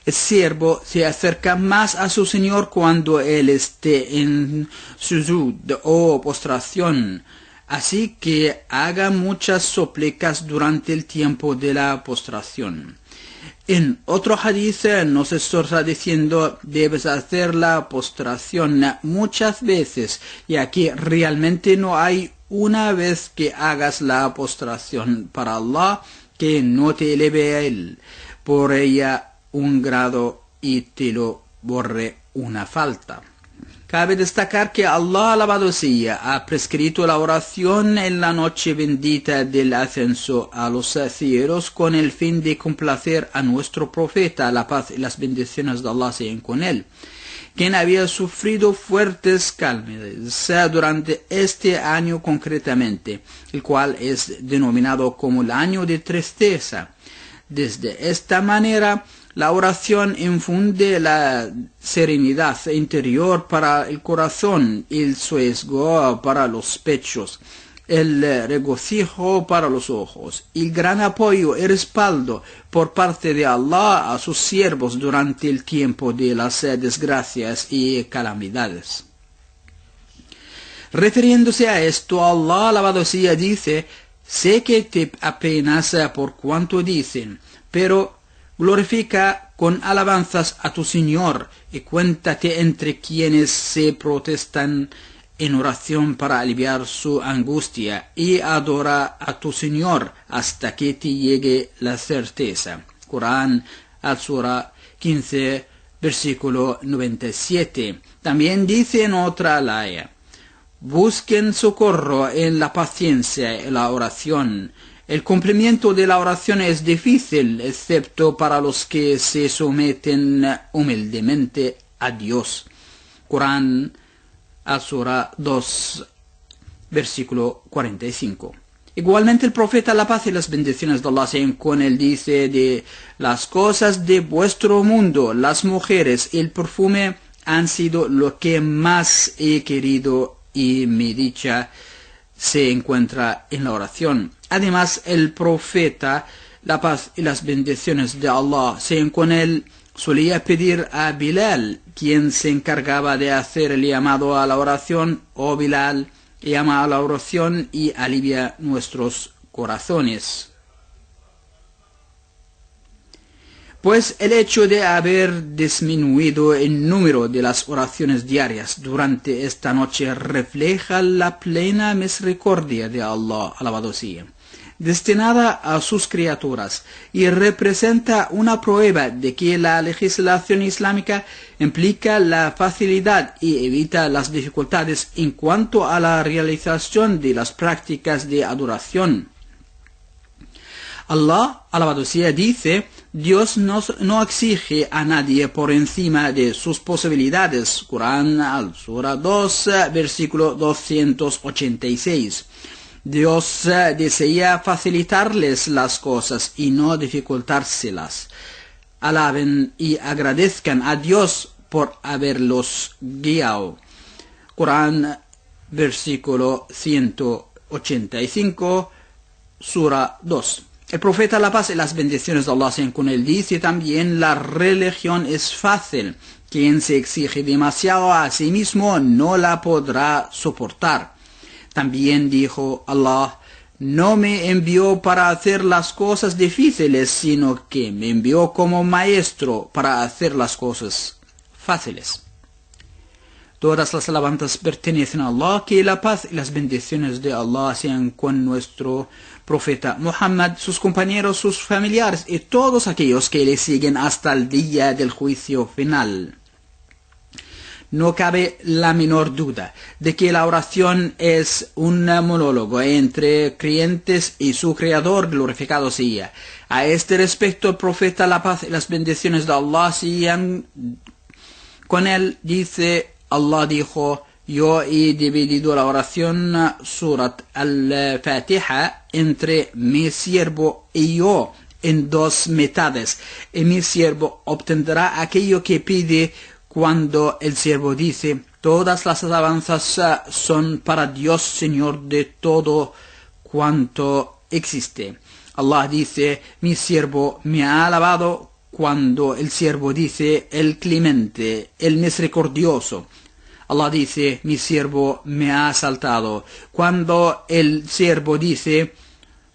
el siervo se acerca más a su Señor cuando él esté en sujud o postración, así que haga muchas súplicas durante el tiempo de la postración. En otro hadith nos exhorta diciendo: debes hacer la postración muchas veces, ya que realmente no hay una vez que hagas la postración para Allah que no te eleve a Él por ella un grado y te lo borre una falta. Cabe destacar que Allah, alabado sea, ha prescrito la oración en la noche bendita del ascenso a los cielos con el fin de complacer a nuestro profeta, la paz y las bendiciones de Allah sean con él, quien había sufrido fuertes calamidades durante este año concretamente, el cual es denominado como el año de tristeza. Desde esta manera, la oración infunde la serenidad interior para el corazón, el sosiego para los pechos, el regocijo para los ojos, y gran apoyo y respaldo por parte de Allah a sus siervos durante el tiempo de las desgracias y calamidades. Refiriéndose a esto, Allah, alabado sea, dice: sé que te apenas por cuanto dicen, pero glorifica con alabanzas a tu Señor y cuéntate entre quienes se protestan en oración para aliviar su angustia, y adora a tu Señor hasta que te llegue la certeza. Corán, Al-Sura 15, versículo 97. También dice en otra alaya: busquen socorro en la paciencia y la oración. El cumplimiento de la oración es difícil, excepto para los que se someten humildemente a Dios. Corán, Al-Sura 2, versículo 45. Igualmente el profeta, la paz y las bendiciones de Allah sean con él, dice: de las cosas de vuestro mundo, las mujeres y el perfume han sido lo que más he querido, y mi dicha se encuentra en la oración. Además, el profeta, la paz y las bendiciones de Allah sean con él, solía pedir a Bilal, quien se encargaba de hacer el llamado a la oración: oh Bilal, llama a la oración y alivia nuestros corazones. Pues el hecho de haber disminuido el número de las oraciones diarias durante esta noche refleja la plena misericordia de Allah, alabado sea, destinada a sus criaturas, y representa una prueba de que la legislación islámica implica la facilidad y evita las dificultades en cuanto a la realización de las prácticas de adoración. Allah, alabado sea, dice: Dios no exige a nadie por encima de sus posibilidades. Corán, Al-Sura 2, versículo 286. Dios desea facilitarles las cosas y no dificultárselas. Alaben y agradezcan a Dios por haberlos guiado. Corán, versículo 185. Sura 2. El profeta, la paz y las bendiciones de Allah sean con él, dice también: la religión es fácil. Quien se exige demasiado a sí mismo no la podrá soportar. También dijo Allah: no me envió para hacer las cosas difíciles, sino que me envió como maestro para hacer las cosas fáciles. Todas las alabanzas pertenecen a Allah. Que la paz y las bendiciones de Allah sean con nuestro profeta Muhammad, sus compañeros, sus familiares y todos aquellos que le siguen hasta el día del juicio final. No cabe la menor duda de que la oración es un monólogo entre creyentes y su Creador, glorificado sea. A este respecto, el profeta, la paz y las bendiciones de Allah sean con él, dice: Allah dijo: yo he dividido la oración Surat al-Fatiha entre mi siervo y yo en dos mitades, y mi siervo obtendrá aquello que pide. Cuando el siervo dice: todas las alabanzas son para Dios, Señor de todo cuanto existe. Allah dice: mi siervo me ha alabado. Cuando el siervo dice: el clemente, el misericordioso. Allah dice: mi siervo me ha exaltado. Cuando el siervo dice: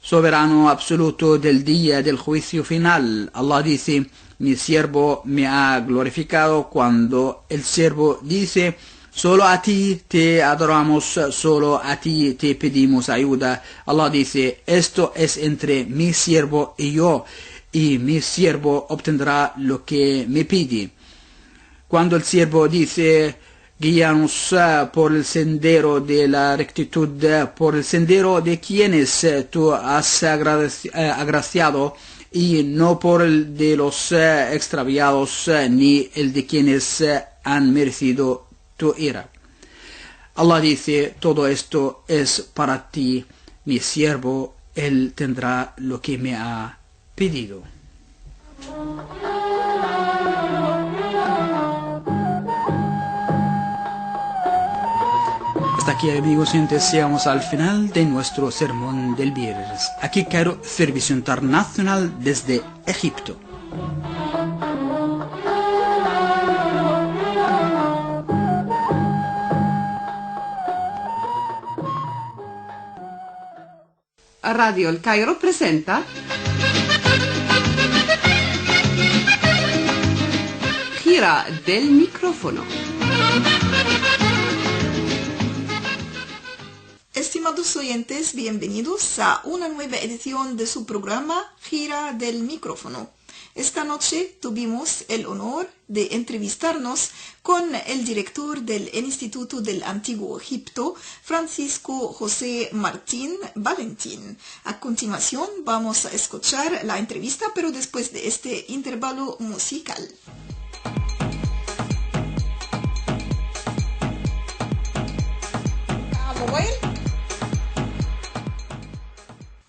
soberano absoluto del día del juicio final. Allah dice: mi siervo me ha glorificado. Cuando el siervo dice: solo a ti te adoramos, solo a ti te pedimos ayuda. Allah dice: esto es entre mi siervo y yo, y mi siervo obtendrá lo que me pide. Cuando el siervo dice: guíanos por el sendero de la rectitud, por el sendero de quienes tú has agraciado, y no por el de los extraviados, ni el de quienes han merecido tu ira. Allah dice: todo esto es para ti, mi siervo, él tendrá lo que me ha pedido. Hasta aquí, amigos oyentes, llegamos al final de nuestro sermón del viernes. Aquí Cairo, Servicio Internacional desde Egipto. Radio El Cairo presenta Gira del micrófono. Estimados oyentes, bienvenidos a una nueva edición de su programa Gira del Micrófono. Esta noche tuvimos el honor de entrevistarnos con el director del Instituto del Antiguo Egipto, Francisco José Martín Valentín. A continuación vamos a escuchar la entrevista, pero después de este intervalo musical.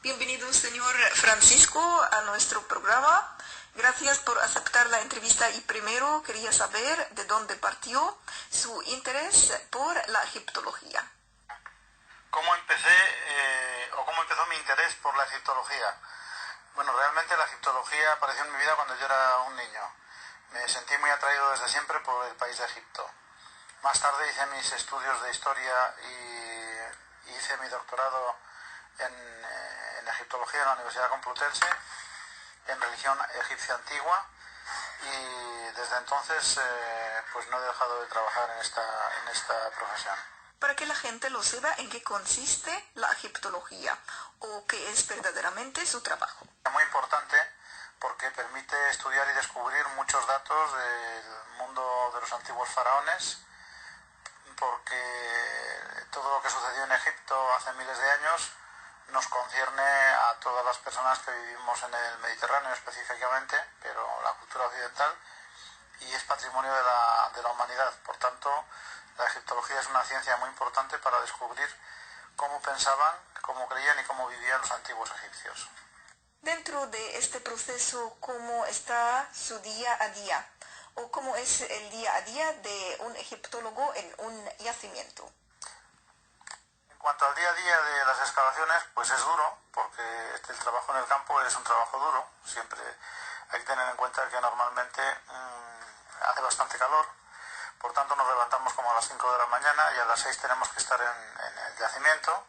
Bienvenido, señor Francisco, a nuestro programa. Gracias por aceptar la entrevista y primero quería saber de dónde partió su interés por la egiptología. ¿Cómo empezó mi interés por la egiptología? Bueno, realmente la egiptología apareció en mi vida cuando yo era un niño. Me sentí muy atraído desde siempre por el país de Egipto. Más tarde hice mis estudios de historia y hice mi doctorado en egiptología en la Universidad Complutense, en religión egipcia antigua, y desde entonces pues no he dejado de trabajar en esta profesión. Para que la gente lo sepa, ¿en qué consiste la egiptología o qué es verdaderamente su trabajo? Es muy importante porque permite estudiar y descubrir muchos datos del mundo de los antiguos faraones, porque todo lo que sucedió en Egipto hace miles de años nos concierne a todas las personas que vivimos en el Mediterráneo específicamente, pero la cultura occidental, y es patrimonio de la humanidad. Por tanto, la egiptología es una ciencia muy importante para descubrir cómo pensaban, cómo creían y cómo vivían los antiguos egipcios. Dentro de este proceso, ¿cómo está su día a día? ¿O cómo es el día a día de un egiptólogo en un yacimiento? cuanto al día a día de las excavaciones, pues es duro, porque el trabajo en el campo es un trabajo duro. Siempre hay que tener en cuenta que normalmente hace bastante calor, por tanto nos levantamos como a las 5 de la mañana y a las 6 tenemos que estar en el yacimiento,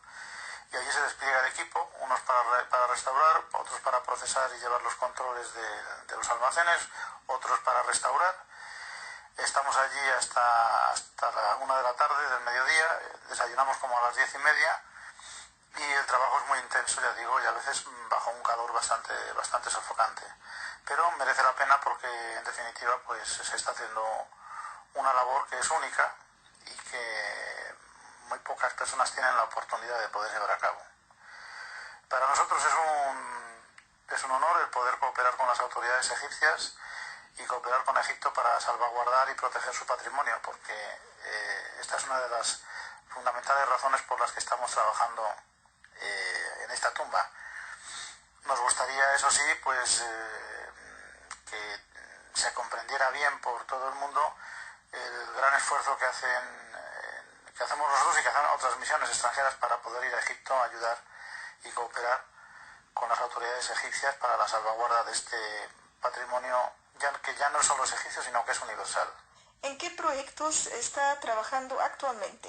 y allí se despliega el equipo, unos para restaurar, otros para procesar y llevar los controles de los almacenes, otros para restaurar. Estamos allí hasta la 1 de la tarde del mediodía, desayunamos como a las 10:30 y el trabajo es muy intenso, ya digo, y a veces bajo un calor bastante sofocante. Pero merece la pena porque en definitiva pues se está haciendo una labor que es única y que muy pocas personas tienen la oportunidad de poder llevar a cabo. Para nosotros es un honor el poder cooperar con las autoridades egipcias y cooperar con Egipto para salvaguardar y proteger su patrimonio, porque esta es una de las fundamentales razones por las que estamos trabajando en esta tumba. Nos gustaría, eso sí, pues que se comprendiera bien por todo el mundo el gran esfuerzo que hacemos nosotros y que hacen otras misiones extranjeras para poder ir a Egipto a ayudar y cooperar con las autoridades egipcias para la salvaguarda de este patrimonio que ya no solo es egipcio, sino que es universal. ¿En qué proyectos está trabajando actualmente?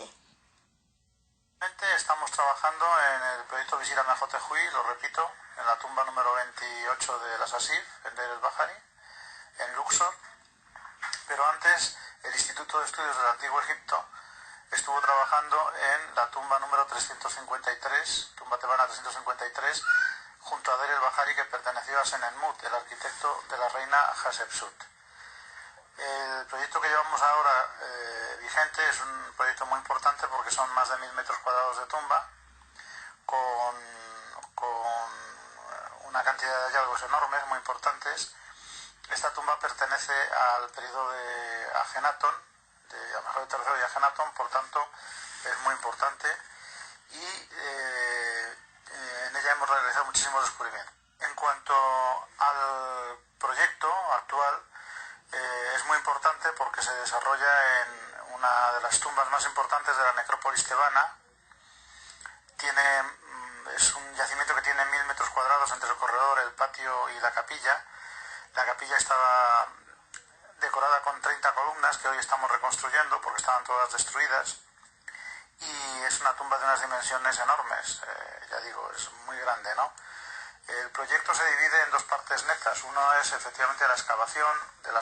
Estamos trabajando en el proyecto Visir Amenhotep-Hui, lo repito, en la tumba número 28 de las Asif, en Deir el-Bahari, en Luxor. Pero antes el Instituto de Estudios del Antiguo Egipto estuvo trabajando en la tumba número 353, tumba tebana 353, junto a Deir el-Bahari, que perteneció a Senenmut, el arquitecto de la reina Hatshepsut. El proyecto que llevamos ahora vigente es un proyecto muy importante porque son más de 1000 metros cuadrados de tumba, con una cantidad de hallazgos enormes, muy importantes. Esta tumba pertenece al periodo de Ajenatón, de Amenhotep III y Ajenatón, por tanto es muy importante, y en ella hemos realizado muchísimos descubrimientos. En cuanto al proyecto actual, es muy importante porque se desarrolla en una de las tumbas más importantes de la necrópolis tebana. Es un yacimiento que tiene 1000 metros cuadrados entre el corredor, el patio y la capilla. La capilla estaba decorada con 30 columnas que hoy estamos reconstruyendo porque estaban todas destruidas, y es una tumba de unas dimensiones enormes, ya digo, es muy grande, ¿no? El proyecto se divide en dos partes netas. Uno es efectivamente la excavación de la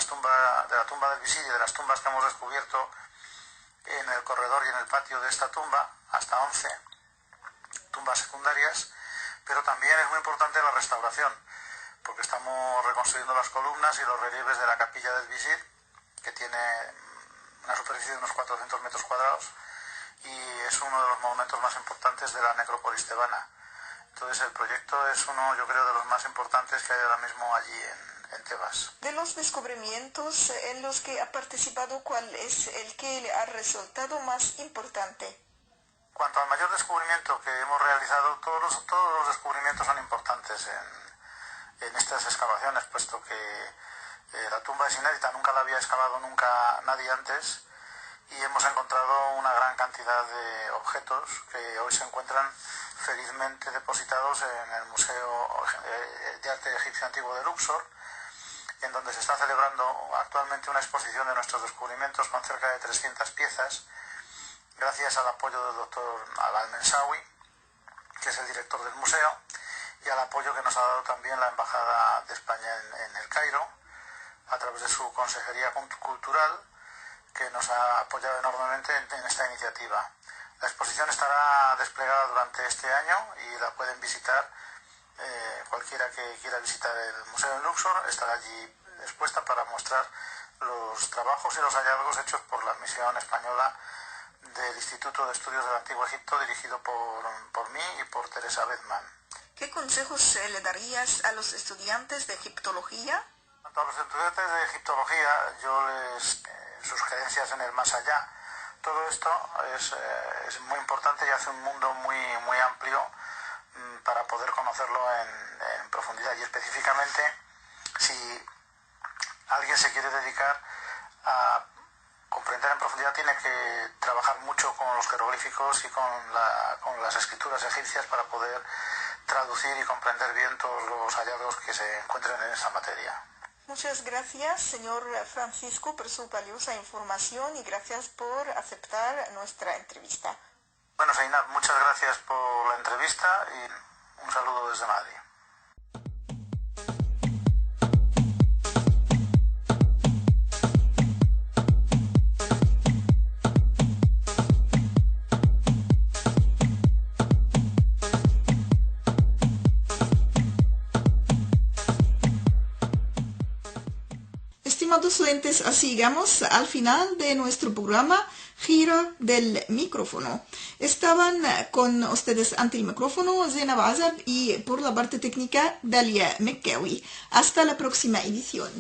tumba del Visir y de las tumbas que hemos descubierto en el corredor y en el patio de esta tumba, hasta 11 tumbas secundarias, pero también es muy importante la restauración, porque estamos reconstruyendo las columnas y los relieves de la capilla del Visir, que tiene una superficie de unos 400 metros cuadrados y es uno de los monumentos más importantes de la necrópolis tebana. Entonces el proyecto es uno, yo creo, de los más importantes que hay ahora mismo allí en Tebas. De los descubrimientos en los que ha participado, ¿cuál es el que le ha resultado más importante? Cuanto al mayor descubrimiento que hemos realizado, todos los descubrimientos son importantes en estas excavaciones, puesto que la tumba es inédita, nunca la había excavado nunca nadie antes, y hemos encontrado una gran cantidad de objetos que hoy se encuentran felizmente depositados en el Museo de Arte Egipcio Antiguo de Luxor, en donde se está celebrando actualmente una exposición de nuestros descubrimientos con cerca de 300 piezas, gracias al apoyo del doctor Al-Mensawi, que es el director del museo, y al apoyo que nos ha dado también la Embajada de España en el Cairo, a través de su Consejería Cultural, que nos ha apoyado enormemente en esta iniciativa. La exposición estará desplegada durante este año y la pueden visitar cualquiera que quiera visitar el museo en Luxor. Estará allí expuesta para mostrar los trabajos y los hallazgos hechos por la misión española del Instituto de Estudios del Antiguo Egipto, dirigido por mí y por Teresa Bedman. ¿Qué consejos le darías a los estudiantes de egiptología? A los estudiantes de egiptología yo les sugerencias en el más allá. Todo esto es muy importante y hace un mundo muy amplio para poder conocerlo en profundidad, y específicamente si alguien se quiere dedicar a comprender en profundidad tiene que trabajar mucho con los jeroglíficos y con las escrituras egipcias para poder traducir y comprender bien todos los hallazgos que se encuentren en esa materia. Muchas gracias, señor Francisco, por su valiosa información y gracias por aceptar nuestra entrevista. Bueno, Seinab, muchas gracias por la entrevista y un saludo desde Madrid. Estimados oyentes, así llegamos al final de nuestro programa Gira del Micrófono. Estaban con ustedes ante el micrófono Zainab Azab y por la parte técnica Dalia Mekkawi. Hasta la próxima edición.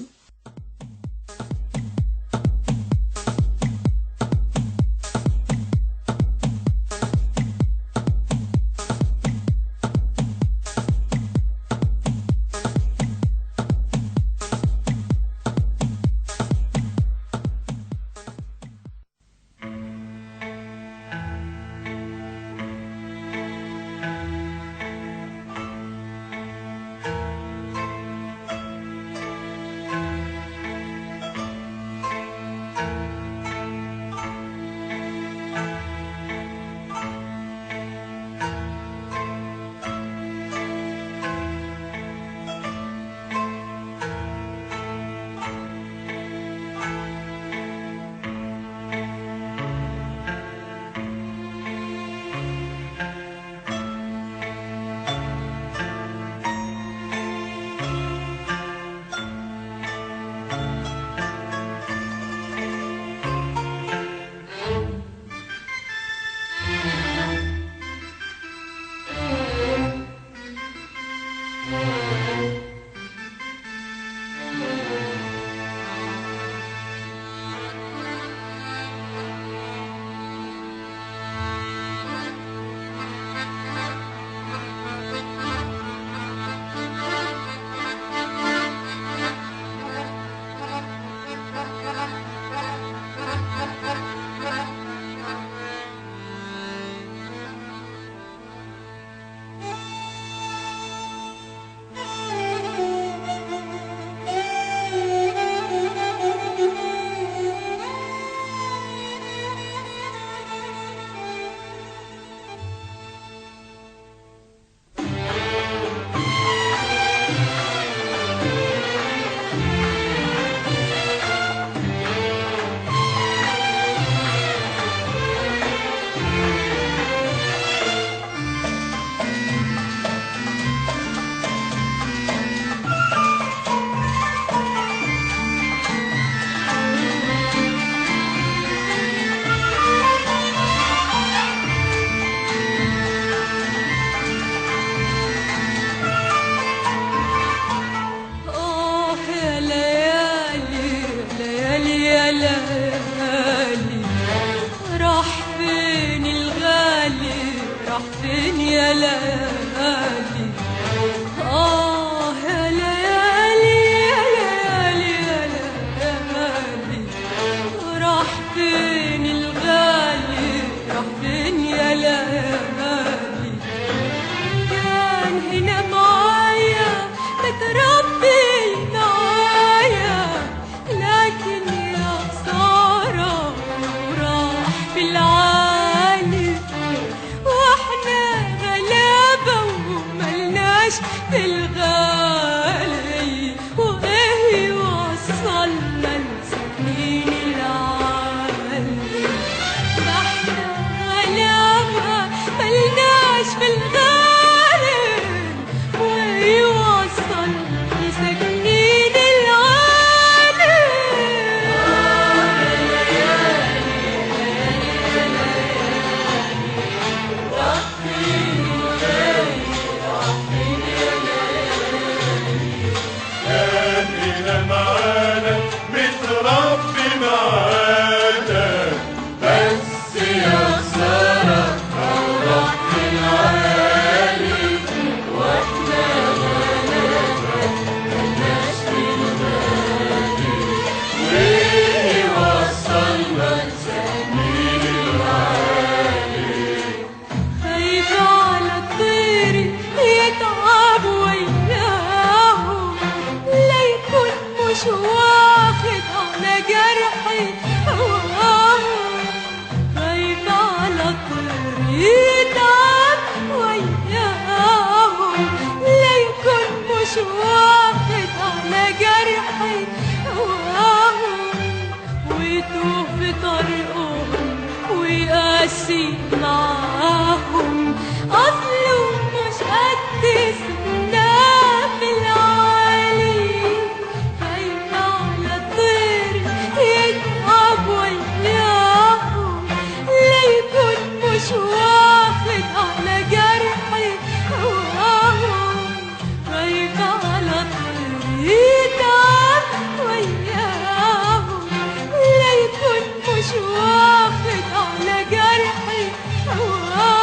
جرحي هواهم خايف على طريقك وياهم لا يكون مش واخد على جرحي هواهم ويتوه في طريقهم ويقاسي معاهم أصله مش قد سناه في العالي خايف على طير يتعب وياهم لا يكون مش واخد على جرحي هواهم خايف على طير يتعب وياهم لا يكون مش واخد على جرحي هواهم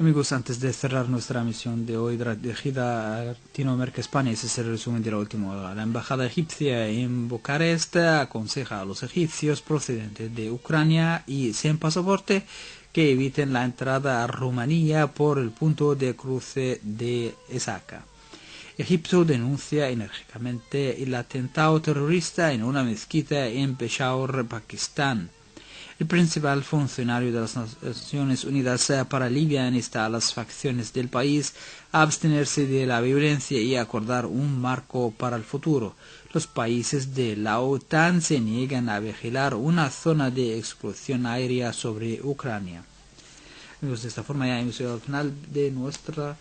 Amigos, antes de cerrar nuestra emisión de hoy dirigida a Latinoamérica, España, ese es el resumen de la última hora. La embajada egipcia en Bucarest aconseja a los egipcios procedentes de Ucrania y sin pasaporte que eviten la entrada a Rumanía por el punto de cruce de Essaca. Egipto denuncia enérgicamente el atentado terrorista en una mezquita en Peshawar, Pakistán. El principal funcionario de las Naciones Unidas para Libia insta a las facciones del país a abstenerse de la violencia y acordar un marco para el futuro. Los países de la OTAN se niegan a vigilar una zona de exclusión aérea sobre Ucrania. Amigos, de esta forma ya hemos llegado al final de nuestra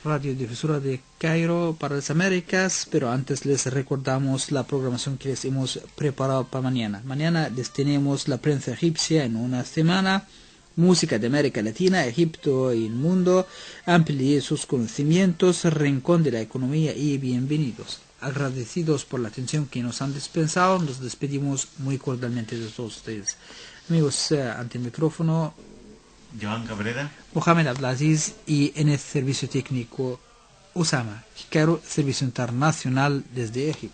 radiodifusora de Cairo para las Américas, pero antes les recordamos la programación que les hemos preparado para mañana. Mañana les tenemos la prensa egipcia en una semana, música de América Latina, Egipto y el mundo, amplíe sus conocimientos, rincón de la economía y bienvenidos. Agradecidos por la atención que nos han dispensado, nos despedimos muy cordialmente de todos ustedes. Amigos, ante el micrófono, Joan Cabrera, Mohamed Abdelaziz y en el servicio técnico Osama Hikaru, servicio internacional desde Egipto.